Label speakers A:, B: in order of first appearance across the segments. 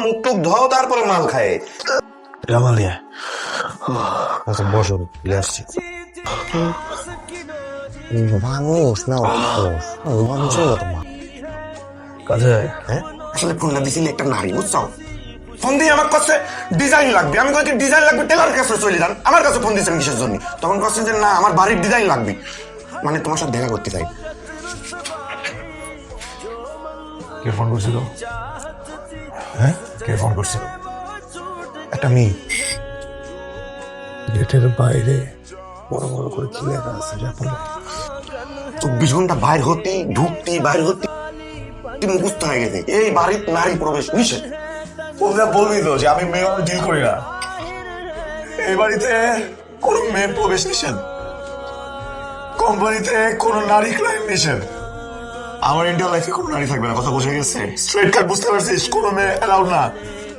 A: মুখ টুক ধোও তারপরে মাল খায়।
B: রামালিয়া আচ্ছা বসো আসছি। মানুষ না মানুষ কাজে
A: হ্যাঁ আসলে ফোনটা দিছিলি একটা নারী বুঝছো, ফোন দিয়ে আমার কাছে ডিজাইন লাগবে, আমি কয়েকটি ডিজাইন লাগবে টেলার কাছে চলে যান, আমার কাছে ফোন দিয়েছেন কিসের জন্য? তখন কাছে যে না আমার বাড়ির ডিজাইন লাগবে, মানে তোমার সাথে দেখা করতে চাই।
B: কে ফোন করছিল? হ্যাঁ কে ফোন করছিল? একটা মেয়ে গেটের বাইরে বড় বড় করে কি লেখা আছে জানো?
A: 24 ঘন্টা বাইর হতে ঢুকতে বাইর হতে মুখস্থ হয়ে গেছে এই বাড়ির নারী প্রবেশ নিষেধ।
B: ওরা বলবি তো যে আমি মেয়ে ডিল করি না, এই বাড়িতে কোনো মেয়ে প্রবেশ নিষেধ, কোম্পানিতে কোনো নারী ক্লায়েন্ট নিষেধ, আমার ইন্ডিয়া লাইফে কোনো নারী থাকবে না, কথা বুঝে গেছে? স্ট্রেট কাট বুঝতে পারছিস? কোনো মেয়ে অ্যালাউড না।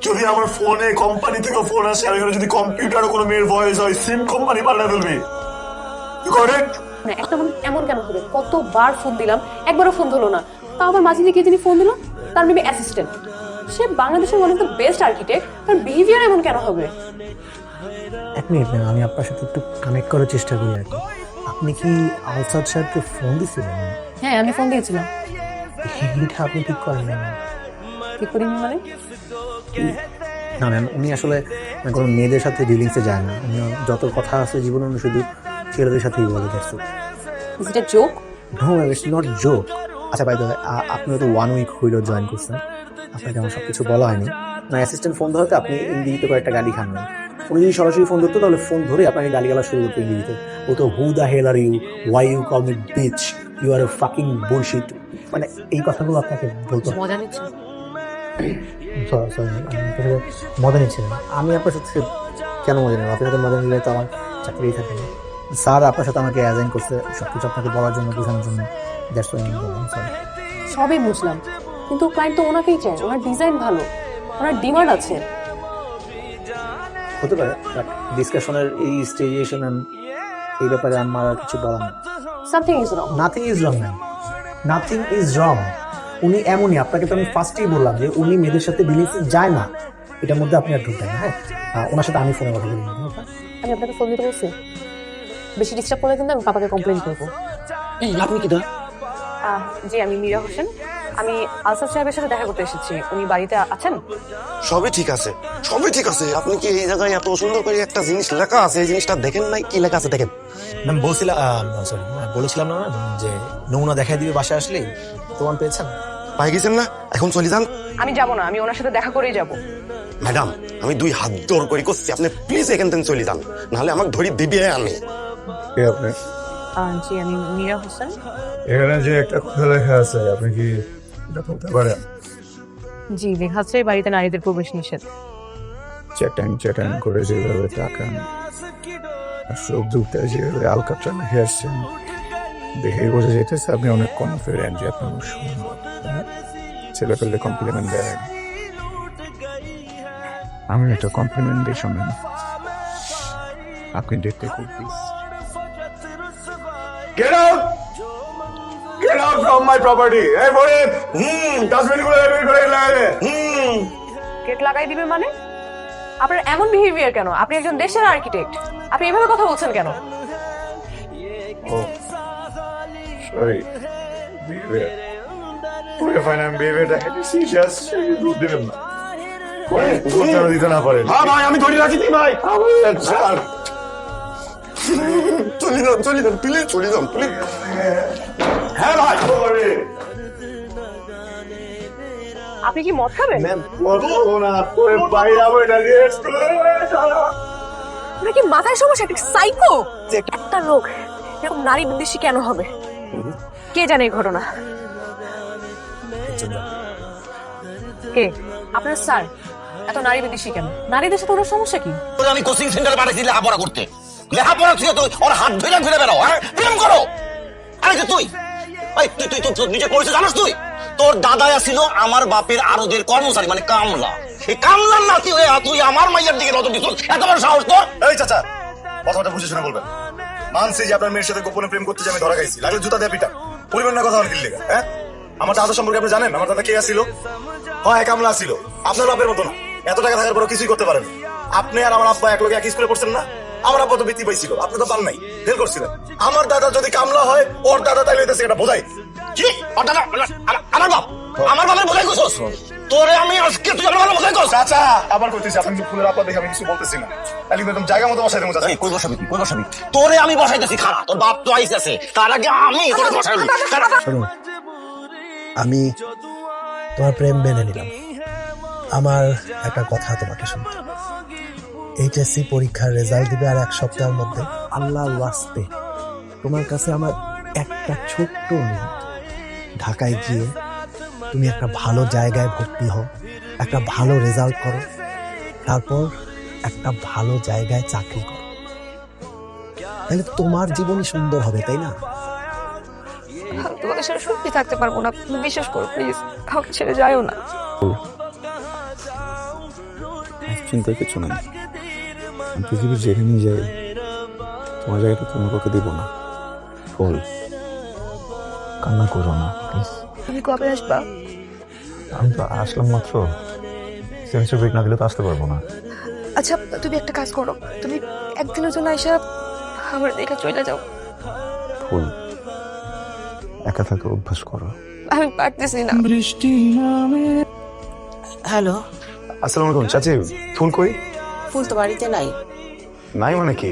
B: যদি আমার ফোনে কোম্পানি থেকে ফোন আসে আর এখানে যদি কম্পিউটারও কোনো মেয়ের ভয়েস হয় সিম কোম্পানি পাল্টা ফেলবি। কারেক্ট?
C: একটা মানুষ এমন কেন হবে? কতবার ফোন দিলাম, একবারও ফোন ধরলো না। তাও আবার মাঝে দিয়ে কে যিনি ফোন দিল, তার মেবি অ্যাসিস্ট্যান্ট। সে বাংলাদেশের one of the best architect, তার বিহেভিয়ার এমন কেন হবে?
D: এক মিনিট ম্যাম, আমি আপনার সাথে একটু কানেক্ট করার চেষ্টা করি আর কি। আপনি কি আলসাদ সাহেবকে ফোন দিয়েছিলেন?
C: হ্যাঁ আমি ফোন দিয়েছিলাম।
D: এটা আপনি ঠিক করেন না ম্যাম।
C: ঠিক করিনি মানে?
D: না ম্যাম, উনি আসলে কোনো মেয়েদের সাথে ডিলিংসে যায় না। উনি যত কথা আছে জীবনে উনি শুধু ছেলেদের সাথেই বলে দেখছো।
C: Is it a joke?
D: No ma'am, it's not joke. আচ্ছা ভাই, আপনি তো 1 উইক হইল জয়েন করছেন, আপনাকে আমার সব কিছু বলা হয়নি না। অ্যাসিস্ট্যান্ট ফোন ধরতে আপনি ইংরেজিতে কয়েকটা গালি খান না। উনি যদি সরাসরি ফোন ধরতো তাহলে ফোন ধরে আপনাকে গালিগালা শুরু করতো ইংরেজিতে। ও তো who the hell are you, why you call me bitch, you are a fucking bullshit, মানে এই কথাগুলো আপনাকে বলতো।
C: মজা নিচ্ছেন?
D: সরি, আমি আপনার সাথে মজা নিচ্ছি না। আমি আপনার সাথে কেন মজা নেব? আপনার সাথে মজা নিলে তো আমার চাকরিই থাকে না। স্যার আপনার সাথে আমাকে অ্যাজাইন করছে সব কিছু আপনাকে বলার জন্য, বোঝানোর জন্য। দ্যাটস ওয়াই আমি বললাম সরি।
C: সবই বুঝলাম, কিন্তু ক্লায়েন্ট তো ওনাকেই চায়, ওনার ডিজাইন ভালো, ওনার ডিমান্ড আছে।
D: হতে পারে, বাট ডিসকাশনের এই স্টেজে এসে ম্যাম এই ব্যাপারে আমার আর কিছু বলার নেই।
C: Something is wrong.
D: Nothing is wrong ma'am, nothing is wrong. উনি এমনই, আপনাকে তো আমি ফার্স্টেই বললাম যে উনি মেয়েদের সাথে ডিলিংসে যায় না, এটার মধ্যে আপনি আর ঢুকবেন না। হ্যাঁ, ওনার সাথে আমি ফোনে কথা বলি না।
C: আমি আপনাকে ফোন দিতে বলছি, বেশি ডিস্টার্ব করলে কিন্তু আমি পাপাকে কমপ্লেন করবো।
D: আপনি কি দা?
C: জি আমি মীরা হোসেন, আমি আলসাদ সাহেবের সাথে দেখা করতে এসেছি। উনি বাড়িতে আছেন?
A: সবই ঠিক আছে, সবই ঠিক আছে। আপনি কি এই জায়গায় এত সুন্দর করে একটা জিনিস লেখা আছে, এই জিনিসটা দেখেন নাই? কি লেখা আছে দেখেন।
D: ম্যাম বলেছিলাম না যে নমুনা দেখাই দিবে বাসায় আসলেই। প্রমাণ পেয়েছেন?
A: পাই গেছেন না? এখন চলে যান।
C: আমি যাব না, আমি ওনার সাথে দেখা করেই যাব।
A: ম্যাডাম আমি 2 হাত জোর করে করছি, আপনি প্লিজ এখান থেকে চলে যান, নাহলে আমাকে ধরি দিবি আমি।
B: আপনি
C: জি আমি মীরা হোসেন।
B: এখানে যে একটা কথা লেখা আছে আপনি কি এটা বলতে পারেন?
C: জি লেখা আছে বাড়িতে নারীদের প্রবেশ নিষেধ।
B: চ্যাটাং করে যেভাবে টাকা সব দুঃখটা যেভাবে আলকাট্রা লিখে আসছেন, দেখেই বোঝা যেতেছে আপনি অনেক কনফিডেন্ট যে আপনি অনেক সুন্দর। ছেলে পেলে কমপ্লিমেন্ট দেন, আমি একটা কমপ্লিমেন্ট দিই শোনেন। আপনি দেখতে খুব Get out! Get out from my property! Hey, Morin! Dustbin গুলো বের করে লাগাবে।
C: গেট লাগাই দিবে মানে? আপনার এমন বিহেভিয়ার কেন? আপনি একজন দেশের আর্কিটেক্ট, আপনি এভাবে কথা বলছেন কেন?
B: Sorry. Behavior. We're fine, I'm behavior. Just রূপ দিবেন না। কোথাও দিতে না পারেন।
A: হ্যাঁ ভাই আমি ধরে রাখি ভাই।
B: স্যার
A: চলে যান প্লিজ, চলে যান প্লিজ। হ্যাঁ ভাই
C: আপনি কি মদ খাবেন? আপনার কি মাথায় সমস্যা? একটা সাইকো একটা লোক এরকম নারী বিদ্বেষী কেন হবে? কে জানে এই ঘটনা? কে? আপনার স্যার এত নারী বিদ্বেষী কেন? নারীদের সাথে ওনার সমস্যা কি?
E: আমি কোচিং সেন্টারে পাঠাইছি লেখাপড়া করতে, লেখাপড়া থেকে তুই ওর হাত ধরে ঘুরে বেড়াও, হ্যাঁ প্রেম করো। আরে যে তুই তুই নিজে করেছিস জানাস? তোর দাদা ছিল আমার বাপের আরদের কর্মচারী, মানে কামলা। সেই কামলার নাতি হয়ে তুই আমার মাইয়ার দিকে নজর দিস, এত বড় সাহস তোর?
B: এই চাচা, কথাটা বুঝে শুনে বলবেন। মানছি যে আপনার মেয়ের সাথে গোপনে প্রেম করতে যে আমি ধরা খাইছি, লাগলে জুতা দিয়ে পিটা। পরিবার না কথা আমার কিনলে, হ্যাঁ? আমার দাদা সম্পর্কে আপনি জানেন? আমার দাদা কে আসছিল? হয় কামলা ছিল, আপনার বাপের মতো না, এত টাকা থাকার পরও কিছুই করতে পারেন। আপনি আর আমার আব্বা একলগে এক স্কুলে পড়ছেন না? আমার আব্বা তো বৃত্তি পাইছিল, আপনি তো পান নাই, ফেল করছিলেন। আমার দাদা যদি কামলা হয়, ওর দাদা তাইলে হইতেছে এটা বোঝাই।
E: কি ওর দাদা আমার বাপ, আমার বাপের বোঝাই করছস তোরে আমি আজকে তুই আমার বাবার বোঝাই করছ।
B: চাচা আবার কইতেছি, আপনি কিন্তু ফুলের আব্বা দেখে আমি কিছু বলতেছি না, তাহলে কিন্তু একদম জায়গা মতো বসাই দেবো চাচা।
E: এই কই বসাবি কই বসাবি? তোরে আমি বসাইতেছি খাড়া, তোর বাপ তো আইছে তার আগে আমি তোরে বসাইলি।
D: শোনো, আমি তোমার প্রেম মেনে নিলাম। আমার একটা কথা তোমাকে শুনতে, এইচএসসি পরীক্ষার রেজাল্ট দিবে আর 1 সপ্তাহের মধ্যে। আল্লাহর ওয়াস্তে তোমার কাছে আমার একটা ছোট্ট অনুরোধ, ঢাকায় গিয়ে তুমি একটা ভালো জায়গায় ভর্তি হও, একটা ভালো রেজাল্ট করো, তারপর একটা ভালো জায়গায় চাকরি করো, তাহলে তোমার জীবনই সুন্দর হবে, তাই না?
F: আমি তোমাকে ছেড়ে সত্যি থাকতে পারবো না, তুমি বিশ্বাস করো প্লিজ, কাউকে ছেড়ে যাইও না।
G: চিন্তার কিছু নাই, পৃথিবীর যেখানেই যাই তোমার জায়গাটা কোনো কাউকে দিব না। ফুল, কান্না করো না প্লিজ।
F: তুমি কবে আসবা?
G: আমি তো আসলাম মাত্র, সেমিস্টার ব্রেক না দিলে তো আসতে পারবো না।
F: আচ্ছা তুমি একটা কাজ করো, তুমি একদিনের জন্য আইসা আমার দেখে চলে যাও।
G: ফুল, একা থাকা অভ্যাস করো।
F: আমি পারতেছি না।
H: হ্যালো,
G: আসসালামু আলাইকুম চাচি, ফুল কই?
H: ফুল তো বাড়িতে নাই।
G: নাই মানে কি?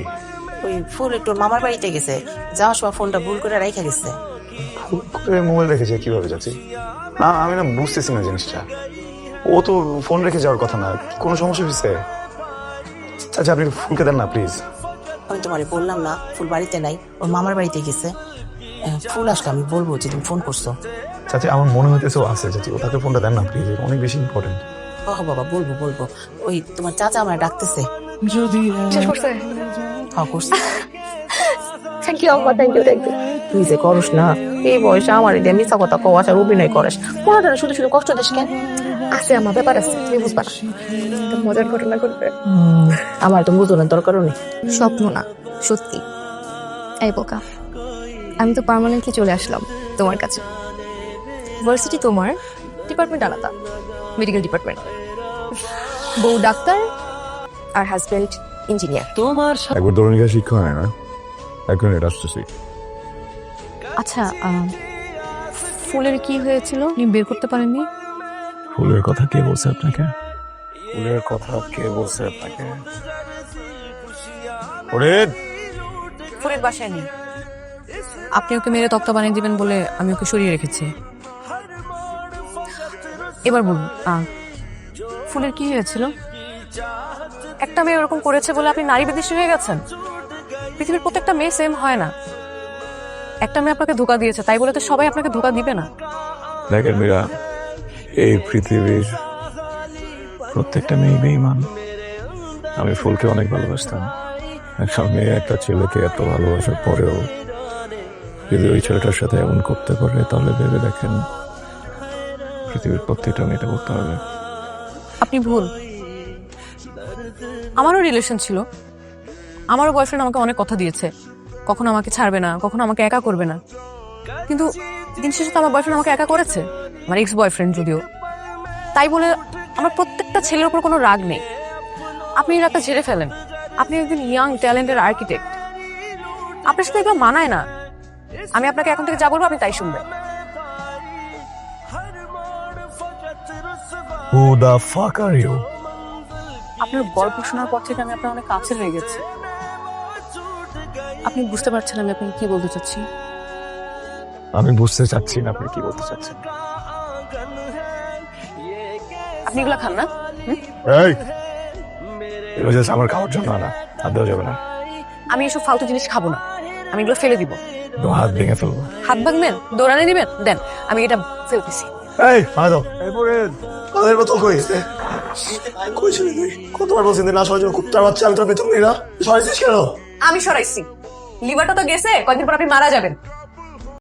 H: ওই ফুল একটু মামার বাড়িতে গেছে, যাওয়ার সময় ফোনটা ভুল করে রাইখা গেছে।
G: ফুল করে মোবাইল রেখেছে কিভাবে চাচি? না আমি না বুঝতেছি না জিনিসটা। ও তো ফোন রেখে যাওয়ার কথা না, কোনো সমস্যা হয়েছে? চাচি আপনি একটু ফুলকে দেন না প্লিজ।
H: আমি তোমারে বললাম না ফুল বাড়িতে নাই, ওর মামার বাড়িতে গেছে। ফুল আসলে আমি বলবো যে তুমি ফোন করছো।
G: চাচি আমার মনে হইতেছে ও আছে, চাচি ও তাকে ফোনটা দেন না প্লিজ, অনেক বেশি ইম্পর্টেন্ট।
H: ও বাবা, বলবো বলবো। ওই তোমার চাচা আমার ডাকতেছে।
F: শেষ করছে?
H: হ্যাঁ করছে।
F: থ্যাংক ইউ আম্মা, থ্যাংক ইউ থ্যাংক ইউ।
H: তুই যে করস না এই বয়সে আমার এটা মিথ্যা কথা কও, আসার অভিনয় করিস, পড়াটা শুধু শুধু কষ্ট দিস কেন?
F: আছে আমার ব্যাপার আছে, তুমি বুঝবা না। একটা মজার ঘটনা ঘটবে।
H: আমার তো বুঝো না, দরকারও নেই।
F: স্বপ্ন না, সত্যি। এই বোকা, আমি তো পার্মানেন্টলি চলে আসলাম তোমার কাছে। ভার্সিটি তোমার, ডিপার্টমেন্ট আলাদা, মেডিকেল ডিপার্টমেন্ট। বউ ডাক্তার আর হাজবেন্ড ইঞ্জিনিয়ার।
G: একবার দৌড়ানিকা শিক্ষা হয় না, এখন এটা আসতেছি।
C: আচ্ছা, ফুলের কি হয়েছিল আপনি বের করতে পারেননি?
G: ফুলের কথা কে বলছে আপনাকে? ফুলের কথা কে বলছে আপনাকে? ওরে
C: ফুলের বাসায় নেই, আপনি ওকে মেরে তক্তা বানিয়ে দিবেন বলে আমি ওকে সরিয়ে রেখেছি। এবার বলুন, ফুলের কি হয়েছিল? একটা মেয়ে ওরকম করেছে বলে আপনি নারী বিদ্বেষী হয়ে গেছেন? পৃথিবীর প্রত্যেকটা মেয়ে সেম হয় না। একটা মেয়ে আপনাকে ধোঁকা দিয়েছে তাই বলে তো সবাই আপনাকে ধোঁকা দিবে না।
G: দেখেন মীরা, এই পৃথিবীর প্রত্যেকটা মেয়ে বেঈমান। আমি ফুলকে অনেক ভালোবাসতাম। একটা মেয়ে একটা ছেলেকে এত ভালোবাসার পরেও যদি ওই ছেলেটার সাথে এমন করতে পারে, তাহলে ভেবে দেখেন পৃথিবীর প্রত্যেকটা মেয়েটা করতে হবে।
C: আপনি ভুল। আমারও রিলেশন ছিল, আমারও বয়ফ্রেন্ড আমাকে অনেক কথা দিয়েছে, কখনো আমাকে ছাড়বে না, কখনো আমাকে একা করবে না। কিন্তু দিন শেষে তো আমার বয়ফ্রেন্ড আমাকে একা করেছে, আমার এক্স বয়ফ্রেন্ড যদিও। তাই বলে আমার প্রত্যেকটা ছেলের উপর কোনো রাগ নেই। আপনি এই রাগটা ঝেড়ে ফেলেন। আপনি একজন ইয়াং ট্যালেন্টেড আর্কিটেক্ট, আপনার সাথে এগুলো মানায় না। আমি আপনাকে এখন থেকে যা বলবো আপনি তাই শুনবেন।
G: Who the fuck are you?
C: আপনার গল্প শোনার পর থেকে আমি আপনার অনেক কাছে হয়ে গেছি। আপনি বুঝতে পারছেন আমি আপনাকে কি বলতে চাচ্ছি?
G: আমি বুঝতে চাচ্ছি না আপনি কি বলতে চাচ্ছেন।
C: আপনি এগুলো খান না?
G: এই, এগুলো just আমার খাওয়ার জন্য না, হাত দেওয়া যাবে না।
C: আমি এসব ফালতু জিনিস খাবো না, আমি এগুলো ফেলে দিব।
G: তো হাত ভেঙে ফেলবো।
C: হাত ভাঙবেন? দৌড়ানি দিবেন? দেন, আমি এটা ফেলতেছি।
B: এই মারা দাও। এরপরে কাদের বোতল কই? কইছিলি তুই? কতবার বলছিস না সরার জন্য? কুত্তার বাচ্চা, আমি তোর বেতন নিই না, সরাইছিস কেন?
C: আমি সরাইছি, লিভারটা তো গেছে, কয়েকদিন পর আপনি মারা যাবেন।